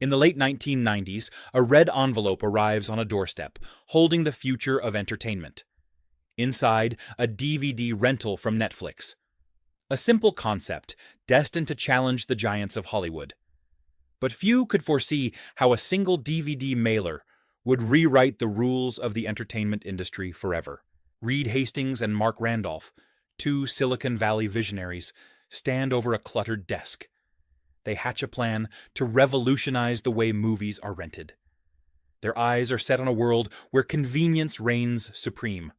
In the late 1990s, a red envelope arrives on a doorstep, holding the future of entertainment. Inside, a DVD rental from Netflix. A simple concept, destined to challenge the giants of Hollywood. But few could foresee how a single DVD mailer would rewrite the rules of the entertainment industry forever. Reed Hastings and Mark Randolph, two Silicon Valley visionaries, stand over a cluttered desk. They hatch a plan to revolutionize the way movies are rented. Their eyes are set on a world where convenience reigns supreme,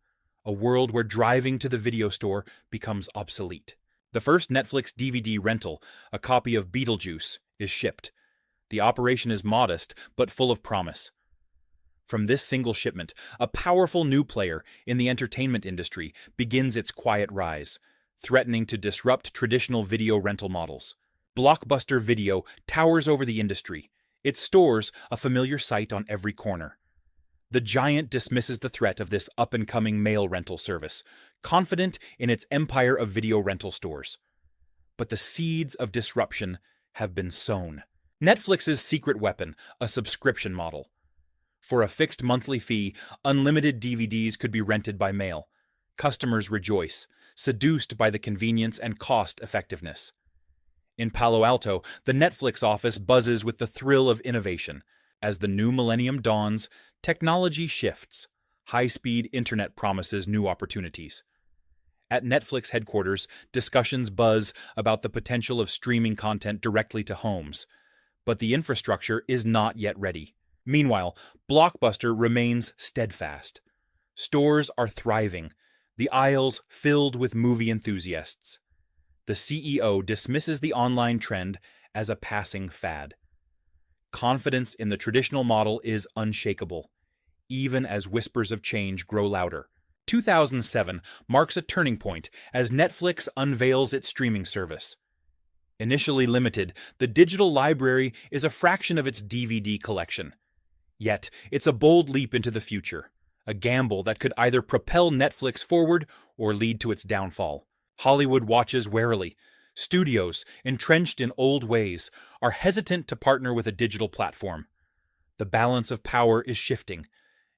a world where driving to the video store becomes obsolete. The first Netflix DVD rental, a copy of Beetlejuice, is shipped. The operation is modest, but full of promise. From this single shipment, a powerful new player in the entertainment industry begins its quiet rise, threatening to disrupt traditional video rental models. Blockbuster Video towers over the industry, its stores a familiar sight on every corner. The giant dismisses the threat of this up-and-coming mail rental service, confident in its empire of video rental stores. But the seeds of disruption have been sown. Netflix's secret weapon, a subscription model. For a fixed monthly fee, unlimited DVDs could be rented by mail. Customers rejoice, seduced by the convenience and cost-effectiveness. In Palo Alto, the Netflix office buzzes with the thrill of innovation. As the new millennium dawns, technology shifts. High-speed internet promises new opportunities. At Netflix headquarters, discussions buzz about the potential of streaming content directly to homes. But the infrastructure is not yet ready. Meanwhile, Blockbuster remains steadfast. Stores are thriving, the aisles filled with movie enthusiasts. The CEO dismisses the online trend as a passing fad. Confidence in the traditional model is unshakable, even as whispers of change grow louder. 2007 marks a turning point as Netflix unveils its streaming service. Initially limited, the digital library is a fraction of its DVD collection. Yet, it's a bold leap into the future, a gamble that could either propel Netflix forward or lead to its downfall. Hollywood watches warily. Studios, entrenched in old ways, are hesitant to partner with a digital platform. The balance of power is shifting,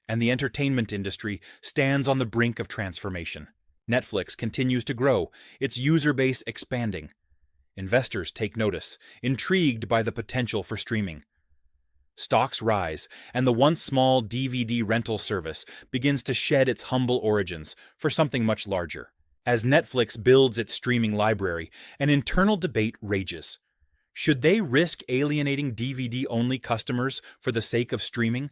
and the entertainment industry stands on the brink of transformation. Netflix continues to grow, its user base expanding. Investors take notice, intrigued by the potential for streaming. Stocks rise, and the once small DVD rental service begins to shed its humble origins for something much larger. As Netflix builds its streaming library, an internal debate rages. Should they risk alienating DVD-only customers for the sake of streaming?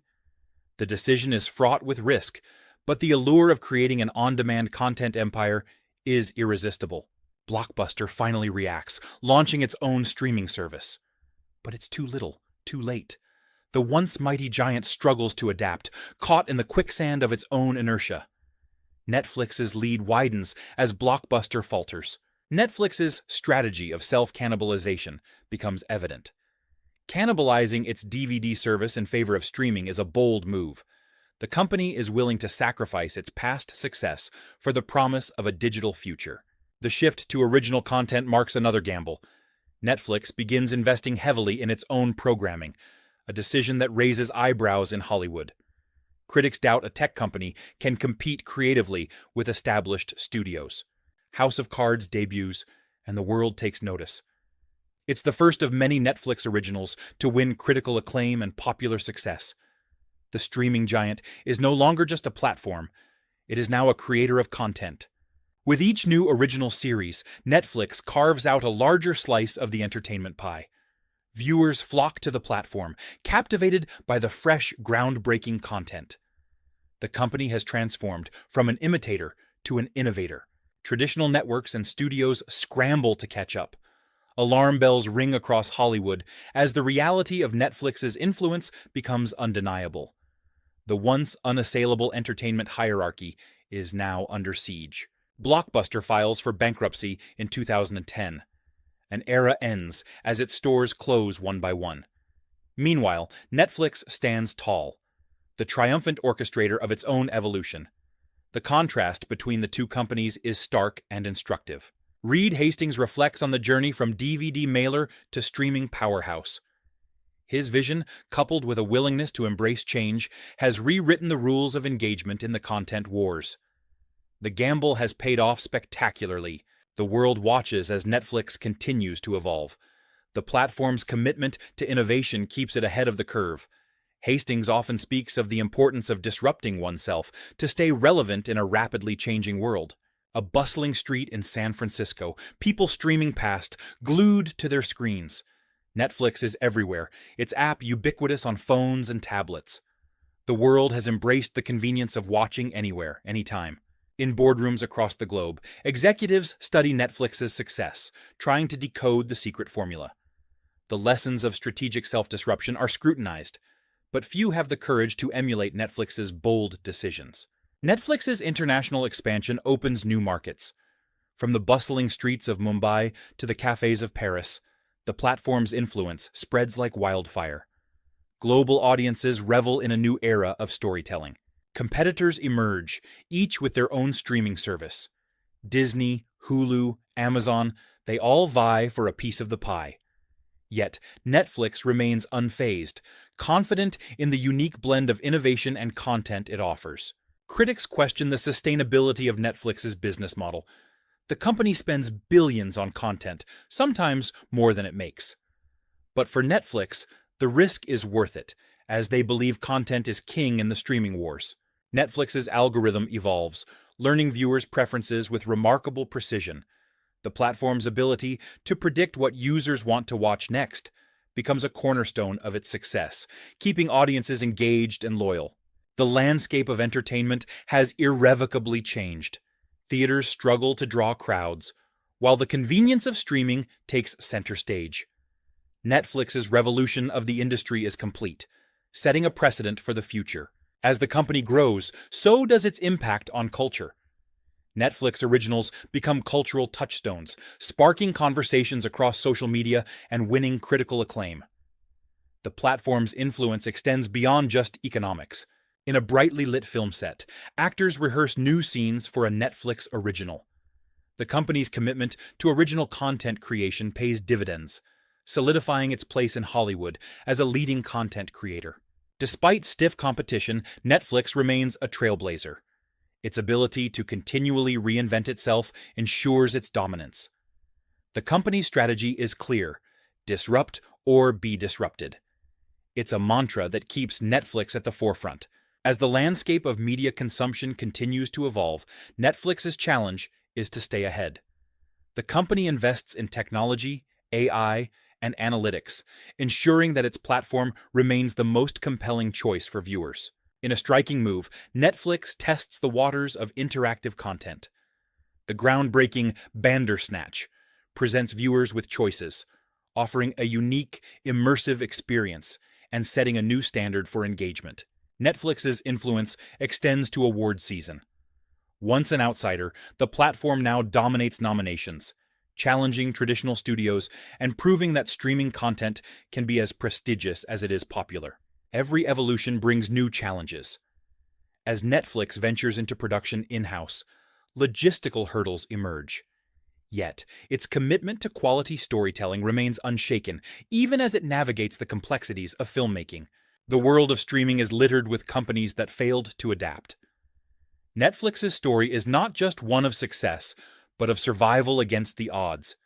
The decision is fraught with risk, but the allure of creating an on-demand content empire is irresistible. Blockbuster finally reacts, launching its own streaming service. But it's too little, too late. The once mighty giant struggles to adapt, caught in the quicksand of its own inertia. Netflix's lead widens as Blockbuster falters. Netflix's strategy of self-cannibalization becomes evident. Cannibalizing its DVD service in favor of streaming is a bold move. The company is willing to sacrifice its past success for the promise of a digital future. The shift to original content marks another gamble. Netflix begins investing heavily in its own programming, a decision that raises eyebrows in Hollywood. Critics doubt a tech company can compete creatively with established studios. House of Cards debuts, and the world takes notice. It's the first of many Netflix originals to win critical acclaim and popular success. The streaming giant is no longer just a platform, it is now a creator of content. With each new original series, Netflix carves out a larger slice of the entertainment pie. Viewers flock to the platform, captivated by the fresh, groundbreaking content. The company has transformed from an imitator to an innovator. Traditional networks and studios scramble to catch up. Alarm bells ring across Hollywood as the reality of Netflix's influence becomes undeniable. The once unassailable entertainment hierarchy is now under siege. Blockbuster files for bankruptcy in 2010. An era ends as its stores close one by one. Meanwhile, Netflix stands tall, the triumphant orchestrator of its own evolution. The contrast between the two companies is stark and instructive. Reed Hastings reflects on the journey from DVD mailer to streaming powerhouse. His vision, coupled with a willingness to embrace change, has rewritten the rules of engagement in the content wars. The gamble has paid off spectacularly. The world watches as Netflix continues to evolve. The platform's commitment to innovation keeps it ahead of the curve. Hastings often speaks of the importance of disrupting oneself to stay relevant in a rapidly changing world. A bustling street in San Francisco, people streaming past, glued to their screens. Netflix is everywhere, its app ubiquitous on phones and tablets. The world has embraced the convenience of watching anywhere, anytime. In boardrooms across the globe, executives study Netflix's success, trying to decode the secret formula. The lessons of strategic self-disruption are scrutinized, but few have the courage to emulate Netflix's bold decisions. Netflix's international expansion opens new markets. From the bustling streets of Mumbai to the cafes of Paris, the platform's influence spreads like wildfire. Global audiences revel in a new era of storytelling. Competitors emerge, each with their own streaming service. Disney, Hulu, Amazon, they all vie for a piece of the pie. Yet, Netflix remains unfazed, confident in the unique blend of innovation and content it offers. Critics question the sustainability of Netflix's business model. The company spends billions on content, sometimes more than it makes. But for Netflix, the risk is worth it, as they believe content is king in the streaming wars. Netflix's algorithm evolves, learning viewers' preferences with remarkable precision. The platform's ability to predict what users want to watch next becomes a cornerstone of its success, keeping audiences engaged and loyal. The landscape of entertainment has irrevocably changed. Theaters struggle to draw crowds, while the convenience of streaming takes center stage. Netflix's revolution of the industry is complete, setting a precedent for the future. As the company grows, so does its impact on culture. Netflix originals become cultural touchstones, sparking conversations across social media and winning critical acclaim. The platform's influence extends beyond just economics. In a brightly lit film set, actors rehearse new scenes for a Netflix original. The company's commitment to original content creation pays dividends, solidifying its place in Hollywood as a leading content creator. Despite stiff competition, Netflix remains a trailblazer. Its ability to continually reinvent itself ensures its dominance. The company's strategy is clear: disrupt or be disrupted. It's a mantra that keeps Netflix at the forefront. As the landscape of media consumption continues to evolve, Netflix's challenge is to stay ahead. The company invests in technology, AI, and analytics, ensuring that its platform remains the most compelling choice for viewers. In a striking move, Netflix tests the waters of interactive content. The groundbreaking Bandersnatch presents viewers with choices, offering a unique, immersive experience and setting a new standard for engagement. Netflix's influence extends to award season. Once an outsider, the platform now dominates nominations, challenging traditional studios and proving that streaming content can be as prestigious as it is popular. Every evolution brings new challenges. As Netflix ventures into production in-house, logistical hurdles emerge. Yet, its commitment to quality storytelling remains unshaken, even as it navigates the complexities of filmmaking. The world of streaming is littered with companies that failed to adapt. Netflix's story is not just one of success, but of survival against the odds.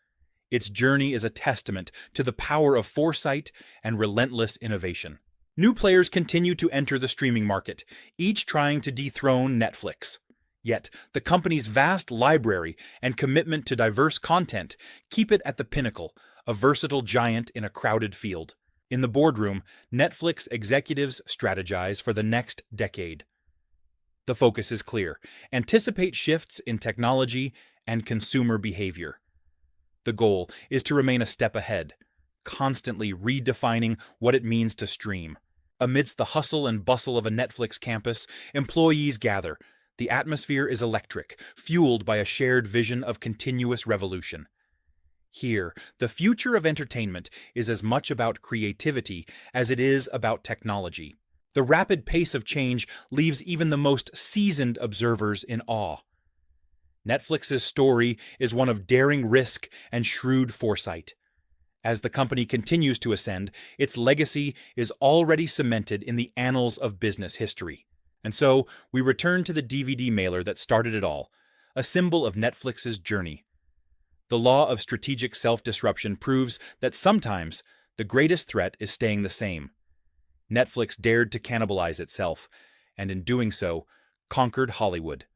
Its journey is a testament to the power of foresight and relentless innovation. New players continue to enter the streaming market, each trying to dethrone Netflix. Yet, the company's vast library and commitment to diverse content keep it at the pinnacle, a versatile giant in a crowded field. In the boardroom, Netflix executives strategize for the next decade. The focus is clear: anticipate shifts in technology and consumer behavior. The goal is to remain a step ahead, constantly redefining what it means to stream. Amidst the hustle and bustle of a Netflix campus, employees gather. The atmosphere is electric, fueled by a shared vision of continuous revolution. Here, the future of entertainment is as much about creativity as it is about technology. The rapid pace of change leaves even the most seasoned observers in awe. Netflix's story is one of daring risk and shrewd foresight. As the company continues to ascend, its legacy is already cemented in the annals of business history. And so, we return to the DVD mailer that started it all, a symbol of Netflix's journey. The law of strategic self-disruption proves that sometimes the greatest threat is staying the same. Netflix dared to cannibalize itself, and in doing so, conquered Hollywood.